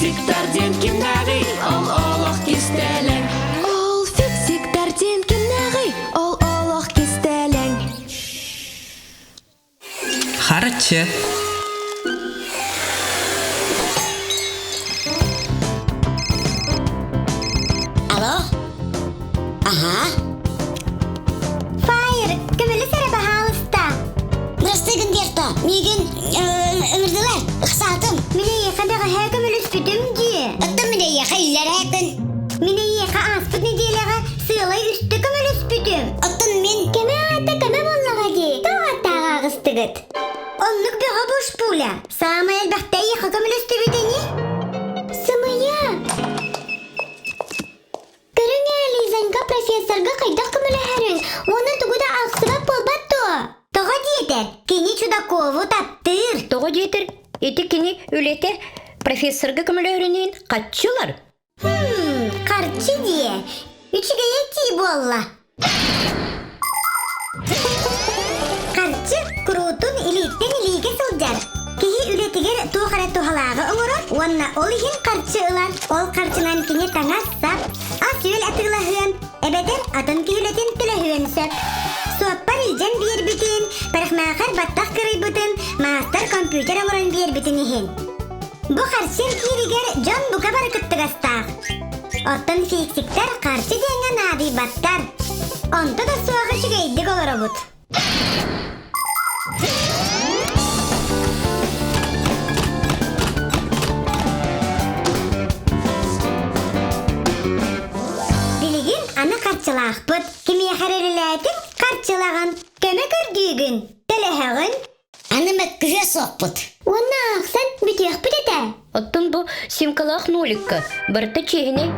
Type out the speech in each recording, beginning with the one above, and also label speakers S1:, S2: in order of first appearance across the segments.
S1: фиксиктарден кимнагы, ол олох кистелең.
S2: Ол фиксиктарден кимнагы, ол олох кистелең.
S3: Харчы.
S4: Алло? Ага. Файр, көмілі сәрі бағалыста. Здравствуй, Гүндерто. Меген өмірділер, ұқсатым. Мене еқадағы хә көмілі үспідім де. Ұттым мене еқа үйлер әкін. Мене еқа аспыд неделіға сылай үсті көмілі үспідім. Ұттым мен кәмі ата кәмі боллаға де. Тоғаттаға ғыстығыт. Онлық бұға бұш бұла. Сама әлбәқті еқа көмілі үспідені? Сымыя. Профессорга кайдах көмілі әрін, оны тұғыда ақсырап болбатты. Тоға дейтер, кені Чудакову таптыр.
S5: Тоға дейтер, еті кені өлетер, профессорга көмілі әрінен қатшылар.
S4: Қарчы де, үшіге еті болла. Қарчы құрутын илеттен илеге сылжар. Кеге үлетігер туғара туғалағы ұңырыр, онна ол ехен қарчы ұлар. Ол қарчынан кене таңа сап, ас өл атығылағын. Эбедер атын күйілетін тілі үйінсіп. Суаппар илжен бейір бүтін, парықмақар баттақ кірі бүтін, мастар компьютер аңырын бейір бүтін ехен. Бұ қаршыр кейрігер Джон Бука бары күттігістақ. Оттын фиксиктер қаршы денген ады баттар. Онты да суағы шүгейдік олары бұд. Аны қарчылақ бұд, кеме қарарылайтын қарчылаған, көмі көрдігін, тіліғін. Аны мәккіже соқ бұд. Оны ақсан бүтек бұд еті.
S5: Оттын бұл симкалақ ноликка, бірті чегіне.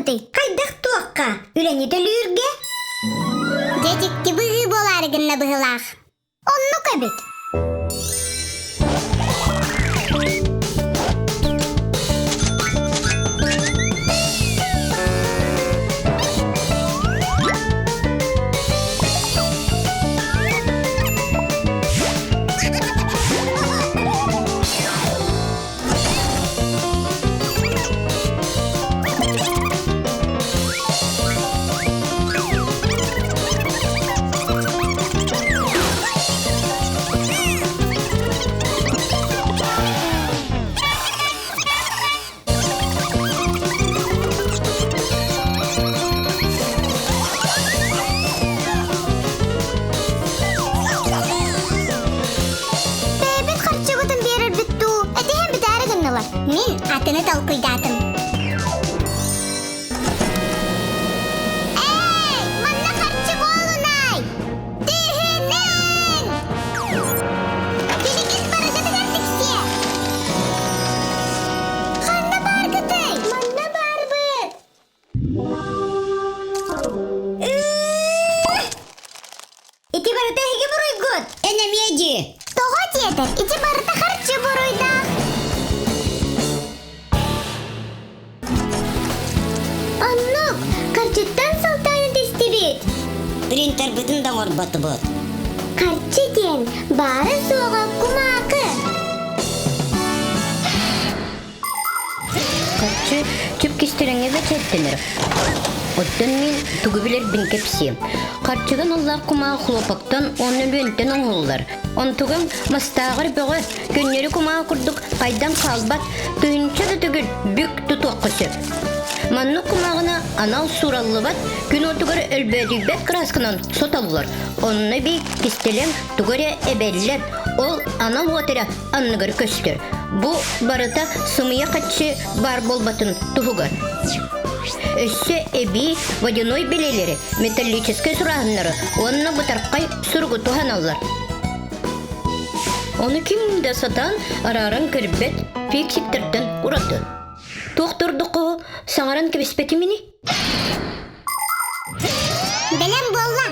S4: Қайдақ туаққа, үләне төлірге? Дедекті бұғы боларығынна бұғылақ. Онны көбет. Мен атыны талқыйдатым. Эй, манна қарчы болынай! Түйінен! Келекет барыды бідердіксе! Қанна бар күтій! Манна бар бұд! Ити барыда хеге бұруй ғыд? Әнем еді! Тоға дедір, ити барыда қарчы бұруйда! Аннық, қарчыттан салтайны тестебет. Принтер бүтін даңыр баты бұд. Қарчыден бары соға құмақы.
S5: Қарчы түп кестеріңе бәтеттенір. Оттан мен түгі білер бін кепсем. Қарчыған олар құмағы құлопақтан оны лөнттен оңғылдар. Онтығым мастағыр бұғы көннері құмағы күрдік қайдан қалбат түйінші да түгіл бүк тұтуққысы. Манны құмағына анал сураллы бат күн отығыр өлбәді бәт қырасқынан соталылар. Онны бей кестелем түгірі әбәлілер. Ол анал отыра анныгыр көстер. Бұ барыта сымыя қатшы бар болбатын тұғығыр. Өссе әбей водяной белелері, металлическай сұрағынлары, онына бұтарқай сұрғы тұханалар. Оны кімді сатан араран кірбет фиксиктерден ұрады. Тоқтырдықы саңаран кебеспеті мені?
S4: Білем болла.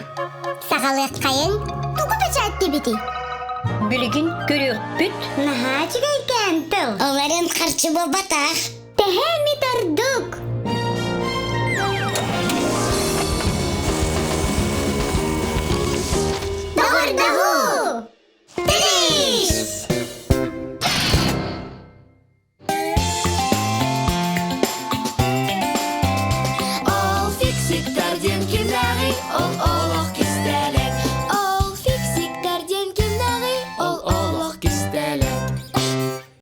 S4: балыққайын, тугу бачатты бити.
S5: Билигин көрөк бүт.
S4: Наха чигайкен тыл.
S3: Оларын қарчы бабатақ.
S4: Тэхэ ми тордук.